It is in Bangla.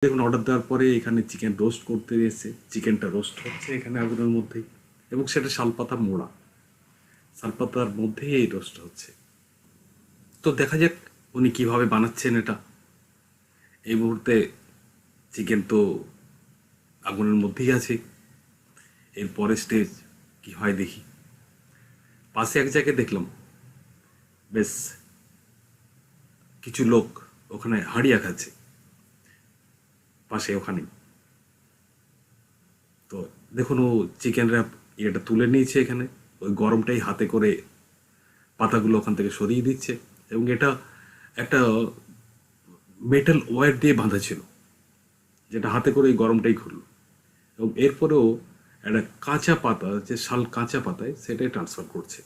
দেখুন অর্ডার দেওয়ার পরে এখানে চিকেন রোস্ট করতে এসেছে, চিকেনটা রোস্ট হচ্ছে এখানে আগুনের মধ্যেই, এবং সেটা শালপাতা মোড়া, শালপাতার মধ্যেই এই রোস্ট হচ্ছে। তো দেখা যাক উনি কিভাবে বানাচ্ছেন এটা। এই মুহূর্তে চিকেন তো আগুনের মধ্যেই আছে, এর পরের স্টেজ কি হয় দেখি। পাশে এক জায়গায় দেখলাম বেশ কিছু লোক ওখানে হাঁড়িয়া খাচ্ছে পাশে ওখানে। তো দেখুন ও চিকেন র্যাপ এটা তুলে নিয়েছে, এখানে ওই গরমটাই হাতে করে পাতাগুলো ওখান থেকে সরিয়ে দিচ্ছে, এবং এটা একটা মেটাল ওয়্যার দিয়ে বাঁধা ছিল, যেটা হাতে করে এই গরমটাই ঘুরলো, এবং এরপরেও একটা কাঁচা পাতা, যে শাল কাঁচা পাতায় সেটাই ট্রান্সফার করছে।